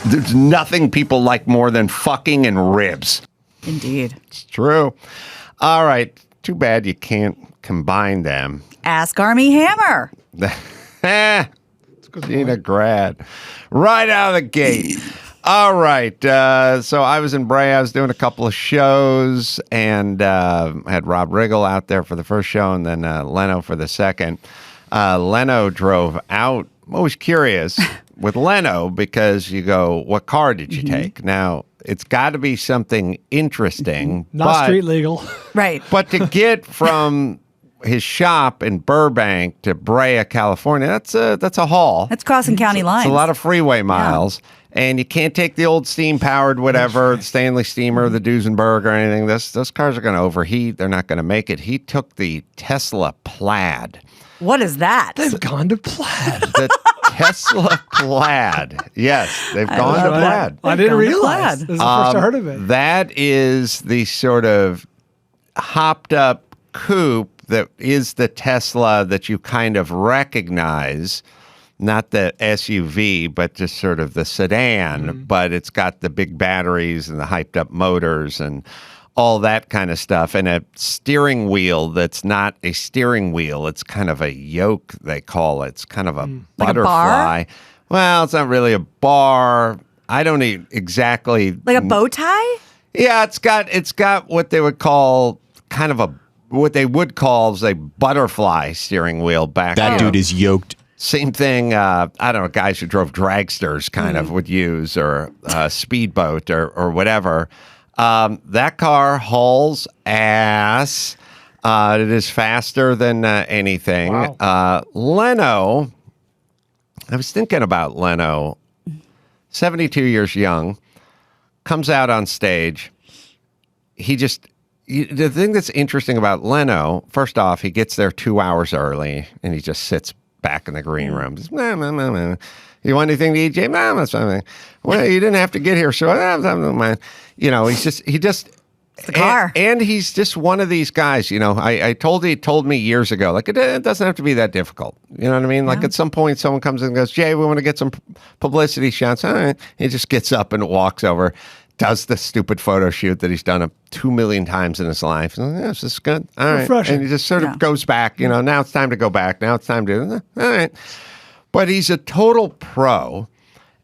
There's nothing people like more than fucking and ribs. Indeed. It's true. All right. Too bad you can't combine them. Ask Army Hammer. Gina grad. Right out of the gate. All right. So I was in Brea. I was doing a couple of shows and had Rob Riggle out there for the first show and then Leno for the second. Leno drove out. I'm always curious with Leno because you go, what car did you take? Now, it's got to be something interesting. Not street legal. Right. But to get from his shop in Burbank to Brea, California, that's a haul. That's crossing county lines. It's a lot of freeway miles. Yeah. And you can't take the old steam-powered whatever, the Stanley Steamer, the Duesenberg or anything. Those cars are going to overheat. They're not going to make it. He took the Tesla Plaid. What is that? They've gone to Plaid. The Tesla Plaid. Yes, they've gone to Plaid. I didn't realize. This is the first I heard of it. That is the sort of hopped-up coupe that is the Tesla that you kind of recognize. Not the SUV, but just sort of the sedan, but it's got the big batteries and the hyped up motors and all that kind of stuff. And a steering wheel that's not a steering wheel. It's kind of a yoke, they call it. It's kind of a butterfly. Like a bar? Well, it's not really a bar. I don't exactly. Like a bow tie? Yeah, it's got what they would call kind of what they would call is a butterfly steering wheel back. That dude is yoked. Same thing, I don't know, guys who drove dragsters kind of would use, or speedboat or whatever. That car hauls ass. It is faster than anything. Wow. Leno, I was thinking about Leno, 72 years young, comes out on stage. The thing that's interesting about Leno, first off, he gets there 2 hours early and he just sits back in the green room. Just, nah, nah, nah, nah. You want anything to eat, Jay? Nah, that's something. Well, you didn't have to get here, so you know, he just it's the car. And he's just one of these guys, you know. He told me years ago, like, it doesn't have to be that difficult. You know what I mean? Like at some point someone comes in and goes, Jay, we want to get some publicity shots. All right. He just gets up and walks over, does the stupid photo shoot that he's done 2 million times in his life. Yeah, this is good. All right. Refreshing. And he just sort of goes back, you know, now it's time to go back. Now it's time to, all right. But he's a total pro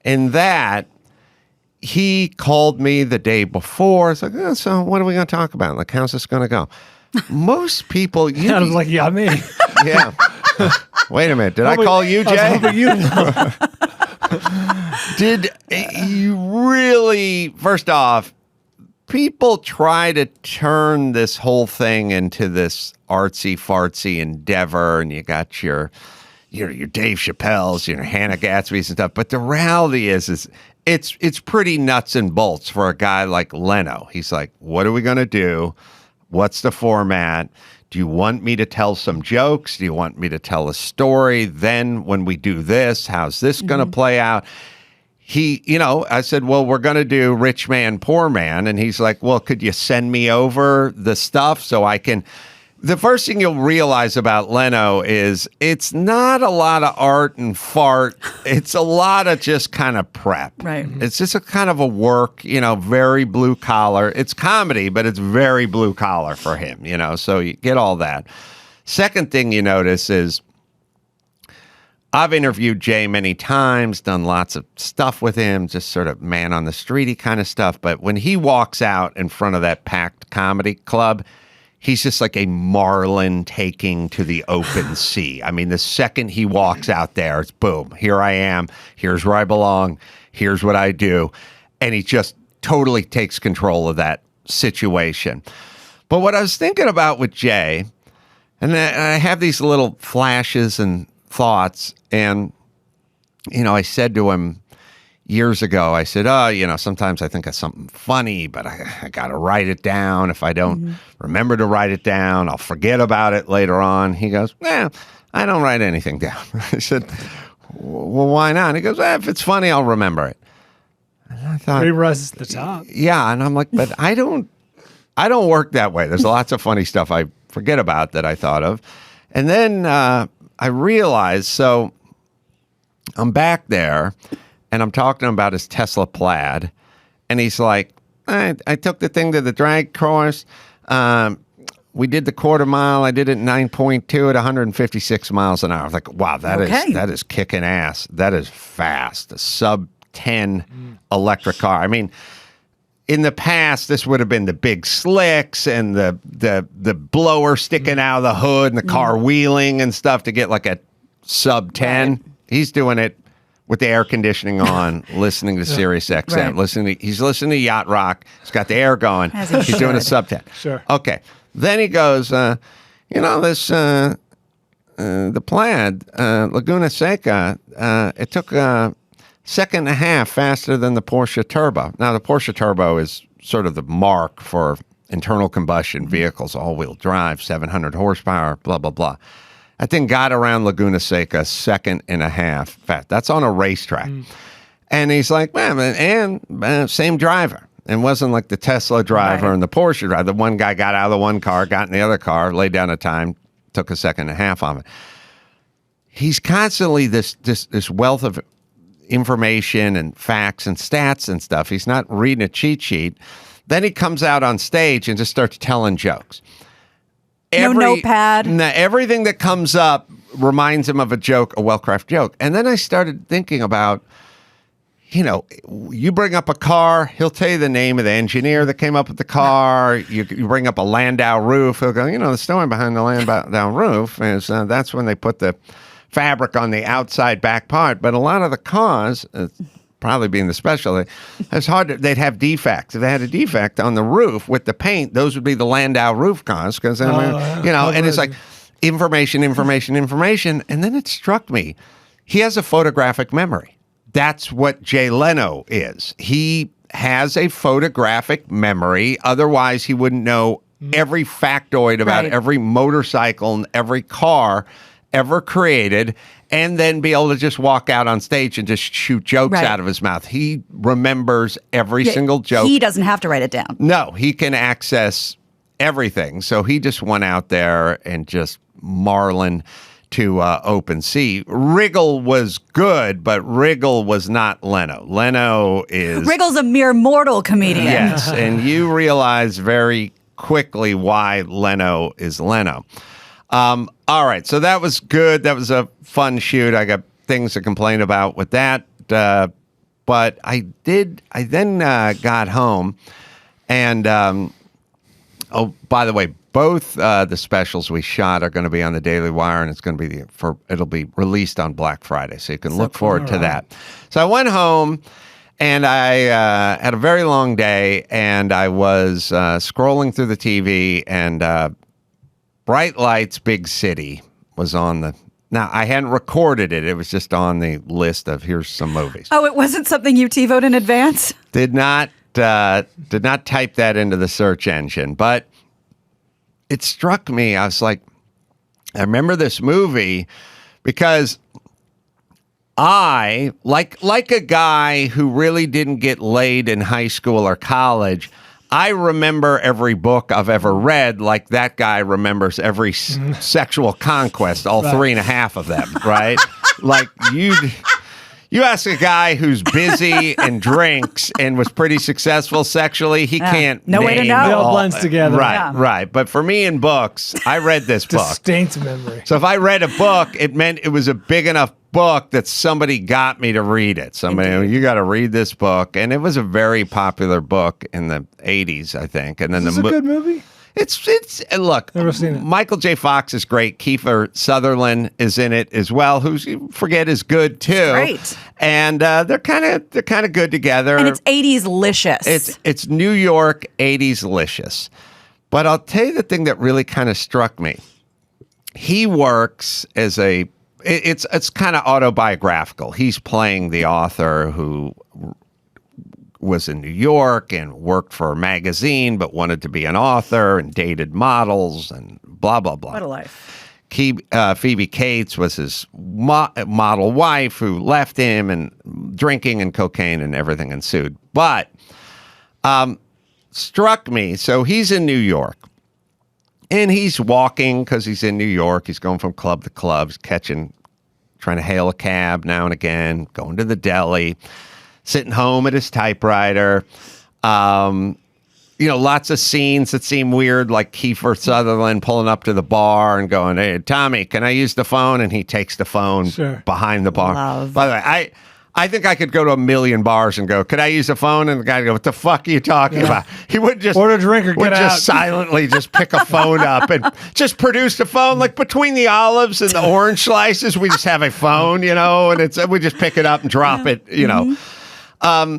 in that he called me the day before. It's like, so what are we going to talk about? Like, how's this going to go? Most people... I was like, yeah, me. Yeah. Wait a minute. Did I call you, Jay? I was hoping you know. Did you really, first off, people try to turn this whole thing into this artsy-fartsy endeavor, and you got your Dave Chappelle's, your Hannah Gatsby's and stuff, but the reality is it's pretty nuts and bolts for a guy like Leno. He's like, what are we going to do? What's the format? Do you want me to tell some jokes? Do you want me to tell a story? Then when we do this, how's this going to play out? I said, well, we're going to do rich man, poor man. And he's like, well, could you send me over the stuff so I can... The first thing you'll realize about Leno is it's not a lot of art and fart. It's a lot of just kind of prep. Right. It's just a kind of a work, very blue collar. It's comedy, but it's very blue collar for him, so you get all that. Second thing you notice is I've interviewed Jay many times, done lots of stuff with him, just sort of man on the streety kind of stuff. But when he walks out in front of that packed comedy club, he's just like a marlin taking to the open sea. I mean, the second he walks out there, it's boom, here I am. Here's where I belong. Here's what I do. And he just totally takes control of that situation. But what I was thinking about with Jay, and I have these little flashes and thoughts, and, I said to him years ago, I said, sometimes I think of something funny, but I got to write it down. If I don't remember to write it down, I'll forget about it later on. He goes, I don't write anything down. I said, well, why not? And he goes, if it's funny, I'll remember it. And I thought, he rises to the top. Yeah. And I'm like, but I don't work that way. There's lots of funny stuff I forget about that I thought of. And then I realized, so I'm back there, and I'm talking to him about his Tesla Plaid, and he's like, I took the thing to the drag course. We did the quarter mile. I did it 9.2 at 156 miles an hour. I was like, wow, that is kicking ass. That is fast. A sub 10 electric car. I mean, in the past, this would have been the big slicks and the blower sticking out of the hood and the car wheeling and stuff to get like a sub 10. Right. He's doing it with the air conditioning on, listening to Sirius XM, he's listening to Yacht Rock. He's got the air going. He's doing a sub 10. Sure. Okay. Then he goes, this, the Plaid, Laguna Seca, it took a second and a half faster than the Porsche Turbo. Now, the Porsche Turbo is sort of the mark for internal combustion vehicles, all-wheel drive, 700 horsepower, blah, blah, blah. That thing got around Laguna Seca a second and a half fast. That's on a racetrack. And he's like, man, and same driver. It wasn't like the Tesla driver and the Porsche driver. The one guy got out of the one car, got in the other car, laid down a time, took a second and a half on it. He's constantly this wealth of information and facts and stats and stuff. He's not reading a cheat sheet. Then he comes out on stage and just starts telling jokes. No notepad. Everything that comes up reminds him of a joke, a well-crafted joke. And then I started thinking about, you bring up a car, he'll tell you the name of the engineer that came up with the car. You bring up a Landau roof, he'll go, the story behind the Landau roof is that's when they put the fabric on the outside back part. But a lot of the cars, probably being the specialty, it's hard they'd have defects. If they had a defect on the roof with the paint, those would be the Landau roof cars. Because, and it's like information. And then it struck me, he has a photographic memory. That's what Jay Leno is. He has a photographic memory. Otherwise, he wouldn't know every factoid about every motorcycle and every car ever created, and then be able to just walk out on stage and just shoot jokes out of his mouth. He remembers every single joke. He doesn't have to write it down. No, he can access everything. So he just went out there and just marlin to open sea. Riggle was good, but Riggle was not Leno. Riggle's a mere mortal comedian. Yes, and you realize very quickly why Leno is Leno. All right, so that was good. That was a fun shoot. I got things to complain about with that, but I then got home, and oh, by the way, both the specials we shot are going to be on the Daily Wire, and it's going to be it'll be released on Black Friday, so you can look forward to that. So I went home, and I had a very long day, and I was scrolling through the TV, and Bright Lights, Big City was on the. Now, I hadn't recorded it. It was just on the list of here's some movies. Oh, it wasn't something you TiVoed in advance? Did not type that into the search engine, but it struck me. I was like, I remember this movie because I, like a guy who really didn't get laid in high school or college, I remember every book I've ever read like that guy remembers every sexual conquest, all 3.5 of them, right? Like you ask a guy who's busy and drinks and was pretty successful sexually, he can't no way to know. It all blends together. Right. But for me in books, I read this book. Distinct memory. So if I read a book, it meant it was a big enough book that somebody got me to read it. You got to read this book. And it was a very popular book in the 80s, I think. And then Is this a good movie? It's look, never seen it. Michael J. Fox is great. Kiefer Sutherland is in it as well, who's you forget is good too. Great. And they're kind of good together. And it's 80s-licious. It's New York 80s-licious. But I'll tell you the thing that really kind of struck me. He works as it's kind of autobiographical. He's playing the author who was in New York and worked for a magazine, but wanted to be an author and dated models and blah, blah, blah. What a life. Phoebe Cates was his model wife who left him, and drinking and cocaine and everything ensued. But struck me, so he's in New York and he's walking because he's in New York. He's going from club to club, catching trying to hail a cab now and again, going to the deli, sitting home at his typewriter. Lots of scenes that seem weird, like Kiefer Sutherland pulling up to the bar and going, "Hey, Tommy, can I use the phone?" And he takes the phone behind the bar. Love. By the way, I think I could go to a million bars and go, "Could I use the phone?" And the guy would go, "What the fuck are you talking about?" He would just order a drink or would get just out. silently just pick a phone up and just produce the phone. Like between the olives and the orange slices, we just have a phone, and we just pick it up and drop it,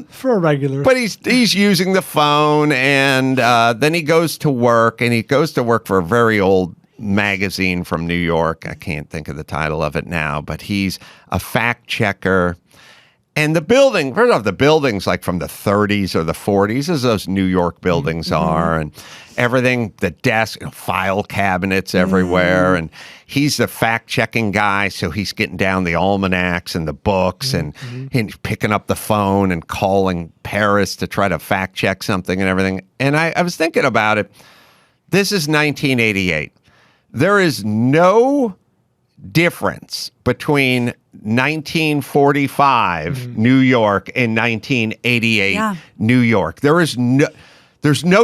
For a regular. But he's using the phone, and then he goes to work, and he goes to work for a very old magazine from New York. I can't think of the title of it now, but he's a fact checker. And the building, first off, the building's like from the 30s or the 40s, as those New York buildings are, and everything, the desk, file cabinets everywhere. And he's the fact-checking guy, so he's getting down the almanacs and the books and he's picking up the phone and calling Paris to try to fact-check something and everything. And I was thinking about it. This is 1988. There is no difference between 1945 New York and 1988 New York. There's no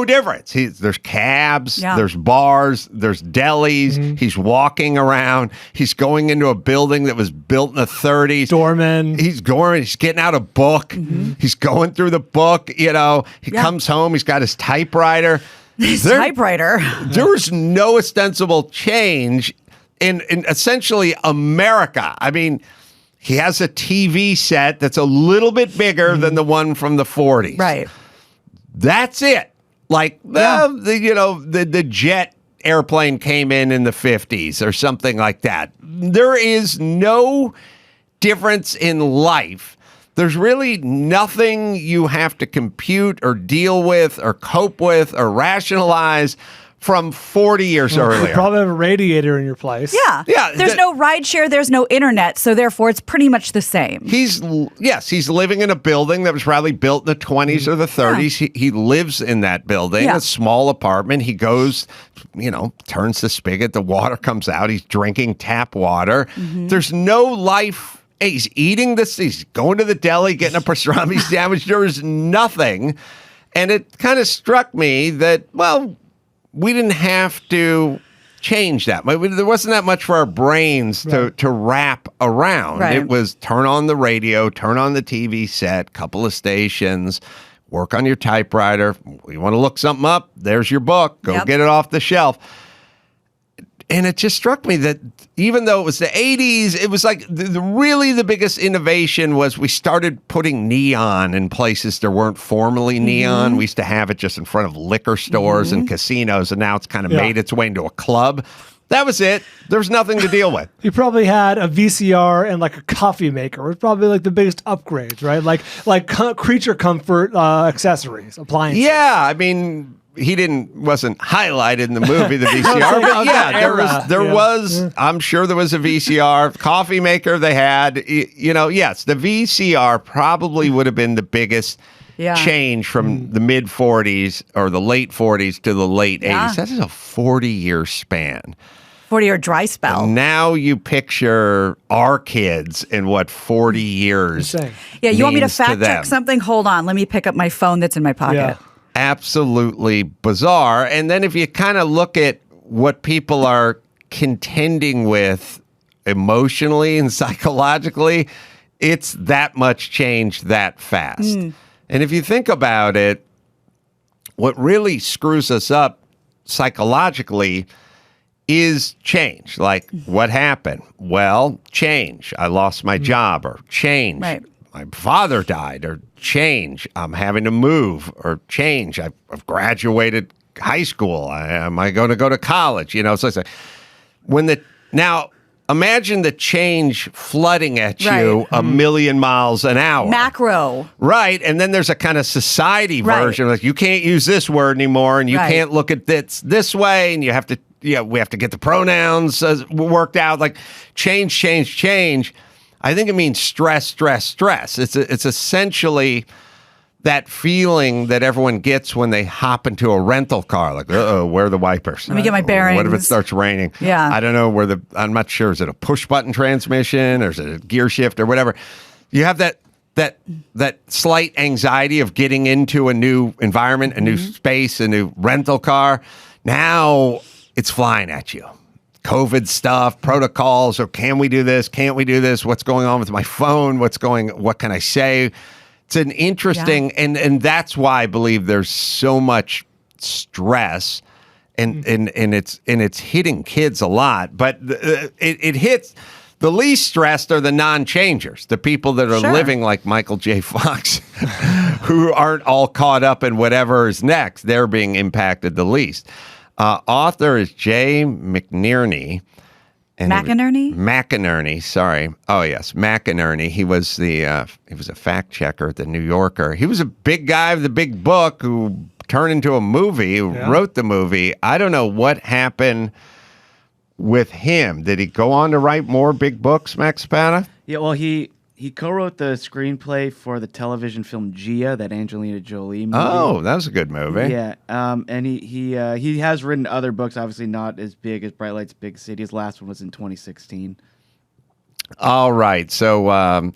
difference. There's cabs, there's bars, there's delis. He's walking around. He's going into a building that was built in the 30s. Doorman. He's getting out a book. He's going through the book. He comes home. He's got his typewriter. Typewriter. There's no ostensible change in essentially America. I mean, he has a TV set that's a little bit bigger than the one from the 40s. Right. That's it. Like the jet airplane came in the 50s or something like that. There is no difference in life. There's really nothing you have to compute or deal with or cope with or rationalize from 40 years earlier. You probably have a radiator in your place. Yeah. There's no ride share. There's no internet. So therefore, it's pretty much the same. He's living in a building that was probably built in the 20s or the 30s. He lives in that building, a small apartment. He goes, turns the spigot. The water comes out. He's drinking tap water. There's no life. He's eating this. He's going to the deli, getting a pastrami sandwich. There is nothing. And it kind of struck me that, we didn't have to change that. There wasn't that much for our brains to wrap around. Right. It was turn on the radio, turn on the TV set, couple of stations, work on your typewriter. You want to look something up? There's your book. Go get it off the shelf. And it just struck me that even though it was the 80s, it was like really the biggest innovation was we started putting neon in places there weren't formerly neon. We used to have it just in front of liquor stores and casinos, and now it's kind of made its way into a club. That was it. There was nothing to deal with. You probably had a VCR and like a coffee maker. It was probably like the biggest upgrades, right? Like creature comfort accessories, appliances. Yeah, I mean, wasn't highlighted in the movie, the VCR, but there was, I'm sure there was a VCR coffee maker they had, yes, the VCR probably would have been the biggest change from the mid 40s or the late 40s to the late 80s. That is a 40-year span. 40-year dry spell. And now you picture our kids in what 40 years. Yeah, you want me to means fact them. check something? Hold on, let me pick up my phone that's in my pocket. Yeah. Absolutely bizarre. And then if you kind of look at what people are contending with emotionally and psychologically, it's that much change that fast. And if you think about it, what really screws us up psychologically is change. Like, what happened? Well, change. I lost my job, or change. Right. My father died, or change. I'm having to move, or change. I've graduated high school. Am I going to go to college? So it's like now imagine the change flooding at you a million miles an hour. Macro. Right. And then there's a kind of society version. Like, you can't use this word anymore, and you can't look at this way, and you have to, we have to get the pronouns worked out. Like, change. I think it means stress. It's essentially that feeling that everyone gets when they hop into a rental car, like, where are the wipers? Let me get my bearings. What if it starts raining? Yeah. I don't know I'm not sure. Is it a push button transmission or is it a gear shift or whatever? You have that slight anxiety of getting into a new environment, a new space, a new rental car. Now it's flying at you. COVID stuff, protocols, or can we do this? Can't we do this? What's going on with my phone? What can I say? It's an interesting, and that's why I believe there's so much stress, and it's hitting kids a lot. But it hits the least stressed are the non-changers, the people that are living like Michael J. Fox, who aren't all caught up in whatever is next. They're being impacted the least. Author is Jay McNerney. McInerney, sorry. Oh, yes, McInerney. He was a fact checker at the New Yorker. He was a big guy with a big book who turned into a movie, who wrote the movie. I don't know what happened with him. Did he go on to write more big books, Max Spada? Yeah, well, he co-wrote the screenplay for the television film Gia, that Angelina Jolie movie. Oh, that was a good movie. Yeah, and he has written other books, obviously not as big as Bright Lights, Big City. His last one was in 2016. All right. So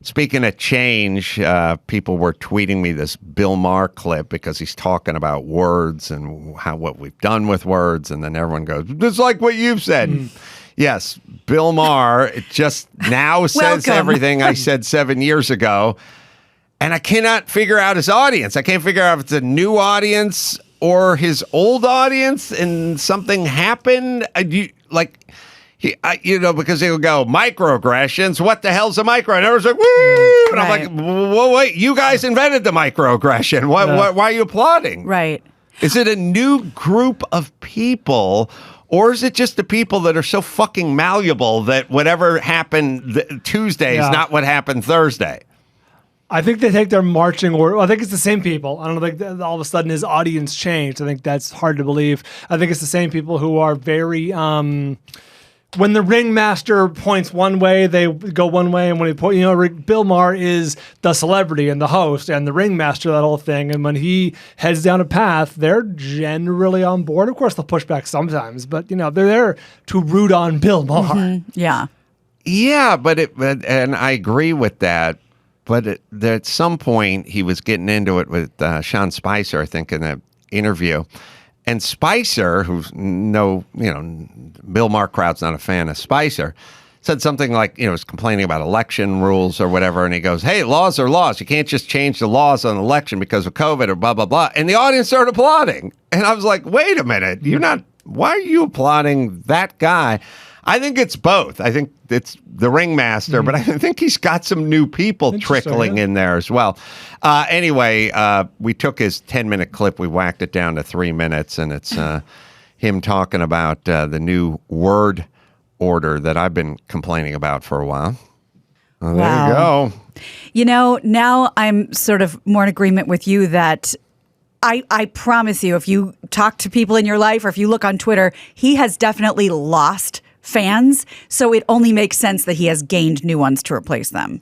speaking of change, people were tweeting me this Bill Maher clip because he's talking about words and what we've done with words, and then everyone goes, "Just like what you've said." Yes, Bill Maher just now says everything I said 7 years ago, and I cannot figure out his audience. I can't figure out if it's a new audience or his old audience, and something happened. Because he'll go, microaggressions, what the hell's a micro? And everyone's like, woo! And I'm like, well, wait, you guys invented the microaggression. Why are you applauding? Right. Is it a new group of people? Or is it just the people that are so fucking malleable that whatever happened Tuesday is not what happened Thursday? I think they take their marching order. I think it's the same people. I don't think that all of a sudden his audience changed. I think that's hard to believe. I think it's the same people who are very... when the ringmaster points one way, they go one way, and when he Bill Maher is the celebrity and the host and the ringmaster, that whole thing. And when he heads down a path, they're generally on board. Of course, they'll push back sometimes, but they're there to root on Bill Maher. Mm-hmm. Yeah, and I agree with that. But at some point, he was getting into it with Sean Spicer, I think, in the interview. And Spicer, who's Bill Maher crowd's not a fan of Spicer, said something like, was complaining about election rules or whatever. And he goes, hey, laws are laws. You can't just change the laws on election because of COVID or blah, blah, blah. And the audience started applauding. And I was like, wait a minute. Why are you applauding that guy? I think it's both. I think it's the ringmaster, but I think he's got some new people trickling in there as well. Anyway, we took his 10-minute clip. We whacked it down to 3 minutes, and it's him talking about the new word order that I've been complaining about for a while. Well, there you go. Now I'm sort of more in agreement with you that I promise you, if you talk to people in your life or if you look on Twitter, he has definitely lost fans. So it only makes sense that he has gained new ones to replace them.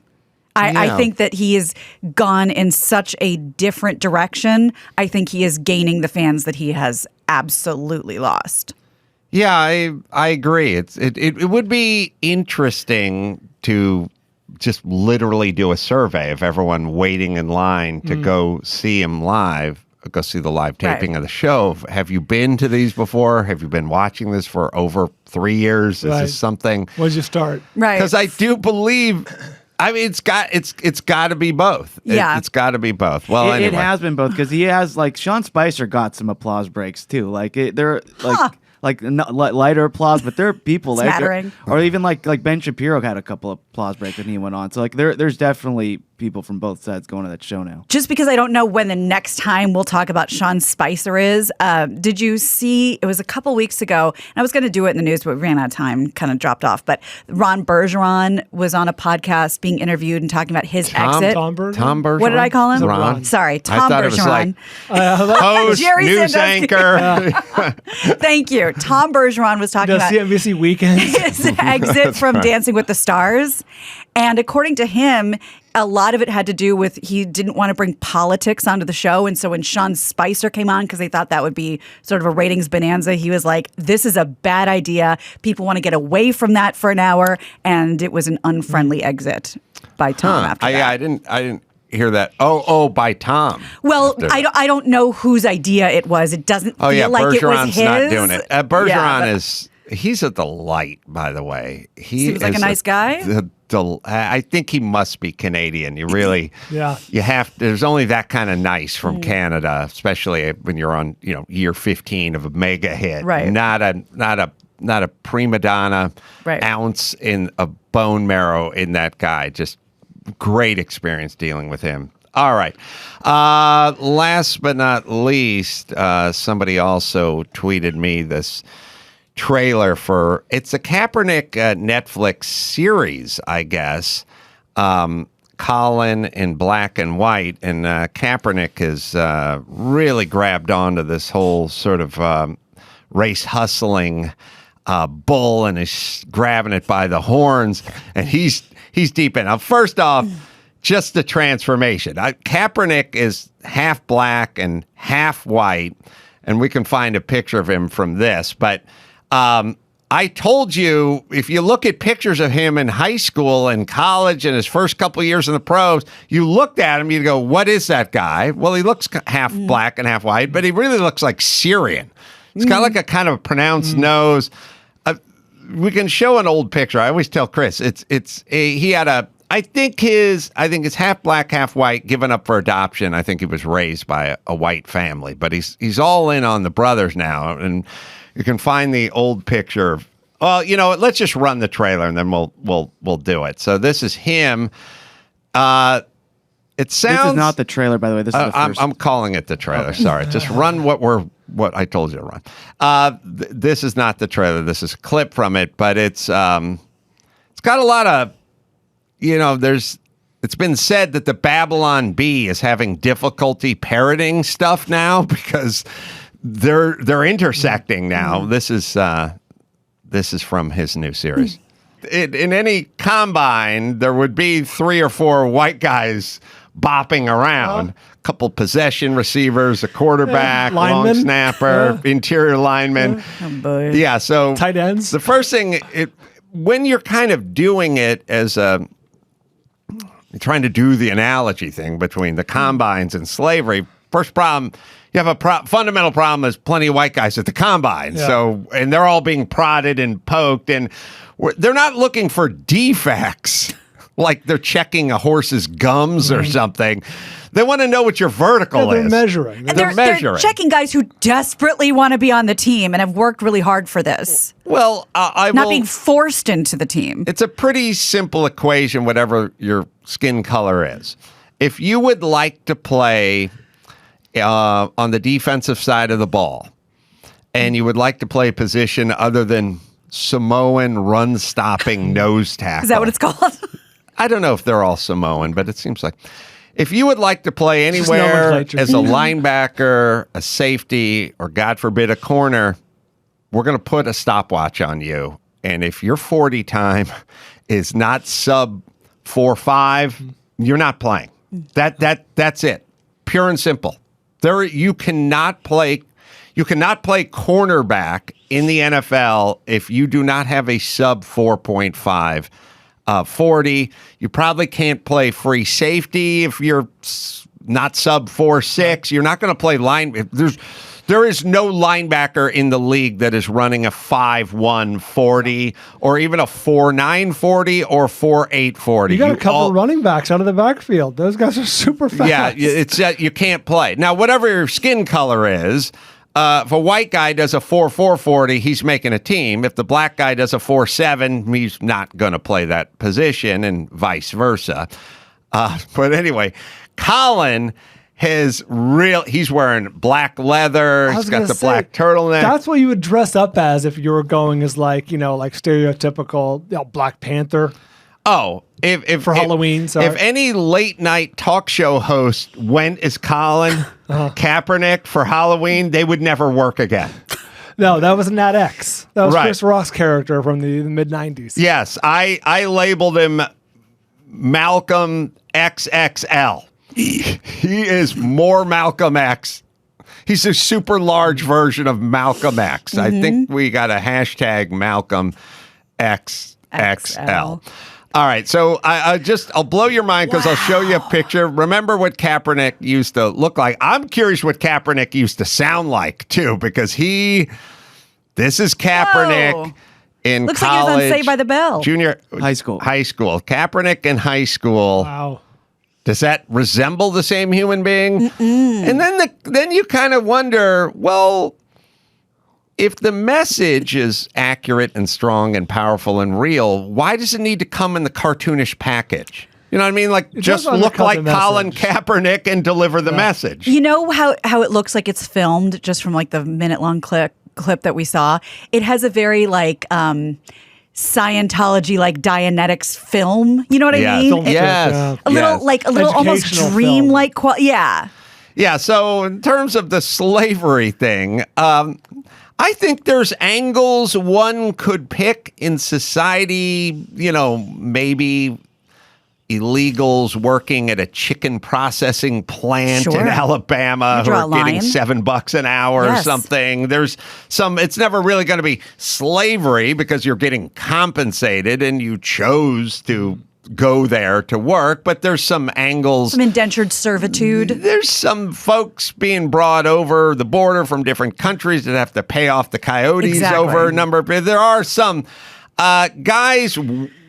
I think that he has gone in such a different direction. I think he is gaining the fans that he has absolutely lost. Yeah, I agree. It would be interesting to just literally do a survey of everyone waiting in line to go see him live. Go see the live taping of the show. Have you been to these before? Have you been watching this for over 3 years? Is this something? When did you start? Right. Because I do believe. I mean, it's got to be both. Yeah, it's got to be both. Well, anyway. It has been both because he has Sean Spicer got some applause breaks too. They're not lighter applause, but there are people or even like Ben Shapiro had a couple of applause breaks when he went on. So there's definitely people from both sides going to that show now. Just because I don't know when the next time we'll talk about Sean Spicer is. Did you see, it was a couple weeks ago, and I was going to do it in the news, but we ran out of time, kind of dropped off. But Ron Bergeron was on a podcast being interviewed and talking about his exit. Tom Bergeron? Tom Bergeron? What did I call him? Ron. Sorry, Tom Bergeron. Host, Jerry news anchor. Thank you. Tom Bergeron was talking about CNBC Weekends. his exit from Dancing with the Stars. And according to him, a lot of it had to do with he didn't want to bring politics onto the show. And so when Sean Spicer came on, because they thought that would be sort of a ratings bonanza, he was like, this is a bad idea. People want to get away from that for an hour. And it was an unfriendly exit by Tom after that. I didn't hear that. By Tom. Well, I don't know whose idea it was. It doesn't feel like it was his. Not doing it. Bergeron he's a delight, by the way. He seems like a nice guy. I think he must be Canadian. You really, you have. There's only that kind of nice from Canada, especially when you're on, year 15 of a mega hit. Right. Not a prima donna ounce in a bone marrow in that guy. Just great experience dealing with him. All right. Last but not least, somebody also tweeted me this trailer for it's a Kaepernick Netflix series, I guess. Colin in black and white, and Kaepernick has really grabbed onto this whole sort of race hustling bull and is grabbing it by the horns, and he's deep in. Now, first off, just the transformation. Kaepernick is half black and half white, and we can find a picture of him from this, but I told you, if you look at pictures of him in high school and college and his first couple of years in the pros, you looked at him, you'd go, what is that guy? Well, he looks half black and half white, but he really looks like Syrian. He's got like a kind of pronounced nose. We can show an old picture. I always tell Chris, he had I think it's half black, half white, given up for adoption. I think he was raised by a white family, but he's all in on the brothers now, and you can find the old picture. Well, let's just run the trailer and then we'll do it. So this is him. It sounds. This is not the trailer, by the way. This is the first. I'm calling it the trailer. Okay. Sorry, just run what I told you to run. This is not the trailer. This is a clip from it, but it's got a lot of, It's been said that the Babylon Bee is having difficulty parroting stuff now because they're intersecting now. This is from his new series. In any combine, there would be 3 or 4 white guys bopping around. A couple possession receivers, a quarterback, long snapper, interior lineman. Oh boy. Yeah, so tight ends. The first thing, when you're kind of doing it as trying to do the analogy thing between the combines and slavery, first problem, you have a fundamental problem. There's plenty of white guys at the combine. Yeah. So, and they're all being prodded and poked, and they're not looking for defects like they're checking a horse's gums or something. They want to know what your vertical is. Measuring. And they're measuring. They're checking guys who desperately want to be on the team and have worked really hard for this. Well, not being forced into the team. It's a pretty simple equation, whatever your skin color is. If you would like to play on the defensive side of the ball, and you would like to play a position other than Samoan run-stopping nose tackle. Is that what it's called? I don't know if they're all Samoan, but it seems like. If you would like to play anywhere as a linebacker, a safety, or God forbid, a corner, we're going to put a stopwatch on you. And if your 40 time is not sub 4.5, you're not playing. That's it. Pure and simple. You cannot play cornerback in the NFL if you do not have a sub 4.5 40. You probably can't play free safety if you're not sub 4.6. You're not going to play line. There is no linebacker in the league that is running a 5.1 40 or even a 4.9 40 or 4.8 40. You got a couple of running backs out of the backfield. Those guys are super fast. Yeah, you can't play. Now, whatever your skin color is, if a white guy does a 4.4 40, he's making a team. If the black guy does a 4.7, he's not going to play that position, and vice versa. But anyway, Colin he's wearing black leather. He's got the black turtleneck. That's what you would dress up as if you were going as like stereotypical Black Panther. Oh, if for Halloween. Sorry. If any late night talk show host went as Colin Kaepernick for Halloween, they would never work again. No, that was Nat X. That was Chris Rock's character from the mid-90s. Yes, I labeled him Malcolm XXL. He is more Malcolm X. He's a super large version of Malcolm X. I think we got a hashtag Malcolm XXL. All right, so I'll blow your mind because I'll show you a picture. Remember what Kaepernick used to look like. I'm curious what Kaepernick used to sound like too, because this is Kaepernick. Whoa. In Looks college, like he was on Saved by the Bell. Junior High school. Kaepernick in high school. Wow. Does that resemble the same human being? And then you kind of wonder, well, if the message is accurate and strong and powerful and real, why does it need to come in the cartoonish package? You know what I mean? Like, just look like Colin Kaepernick and deliver the message. You know how it looks like it's filmed just from like the minute-long clip that we saw? It has a very like Scientology, like Dianetics film. You know what I mean? Yes. A little almost dream-like quality. Yeah. Yeah, so in terms of the slavery thing, I think there's angles one could pick in society, maybe illegals working at a chicken processing plant in Alabama who are getting $7 an hour or something. There's it's never really going to be slavery because you're getting compensated and you chose to go there to work, but there's some angles. Some indentured servitude. There's some folks being brought over the border from different countries that have to pay off the coyotes over a number of. There are some guys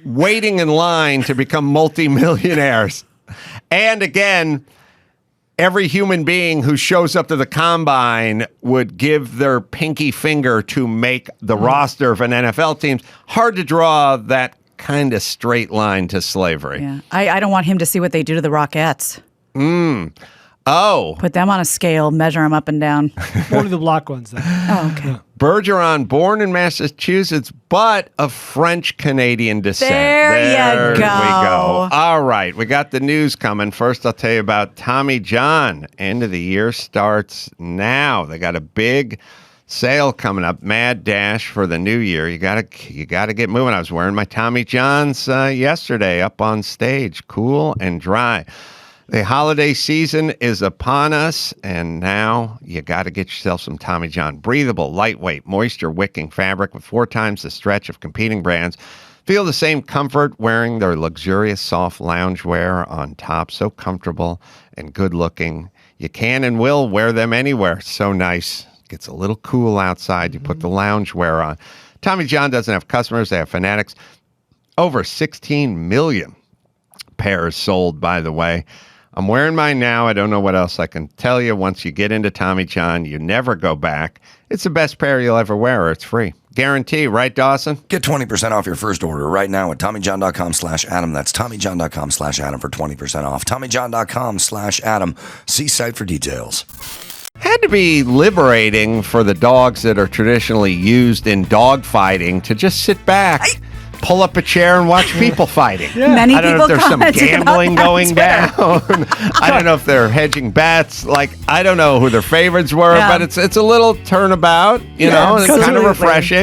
waiting in line to become multimillionaires. And again, every human being who shows up to the combine would give their pinky finger to make the roster of an NFL team. Hard to draw that kind of straight line to slavery. Yeah. I don't want him to see what they do to the Rockettes. Oh. Put them on a scale, measure them up and down. Only the black ones, though. Oh, okay. Bergeron, born in Massachusetts, but of French-Canadian descent. There you go. We go. All right, we got the news coming. First, I'll tell you about Tommy John. End of the year starts now. They got a big sale coming up, Mad Dash for the new year. You gotta get moving. I was wearing my Tommy Johns yesterday up on stage, cool and dry. The holiday season is upon us, and now you got to get yourself some Tommy John. Breathable, lightweight, moisture-wicking fabric with 4 times the stretch of competing brands. Feel the same comfort wearing their luxurious, soft loungewear on top. So comfortable and good-looking. You can and will wear them anywhere. So nice. Gets a little cool outside. You put the loungewear on. Tommy John doesn't have customers. They have fanatics. Over 16 million pairs sold, by the way. I'm wearing mine now. I don't know what else I can tell you. Once you get into Tommy John, you never go back. It's the best pair you'll ever wear. It's free. Guarantee, right, Dawson? Get 20% off your first order right now at TommyJohn.com/Adam. That's TommyJohn.com/Adam for 20% off. TommyJohn.com/Adam. See site for details. Had to be liberating for the dogs that are traditionally used in dog fighting to just sit back, pull up a chair and watch people fighting. Many I don't know if there's some commented about gambling that going down. I don't know if they're hedging bets. Like, I don't know who their favorites were, but it's a little turnabout, and it's kind of absolutely. refreshing.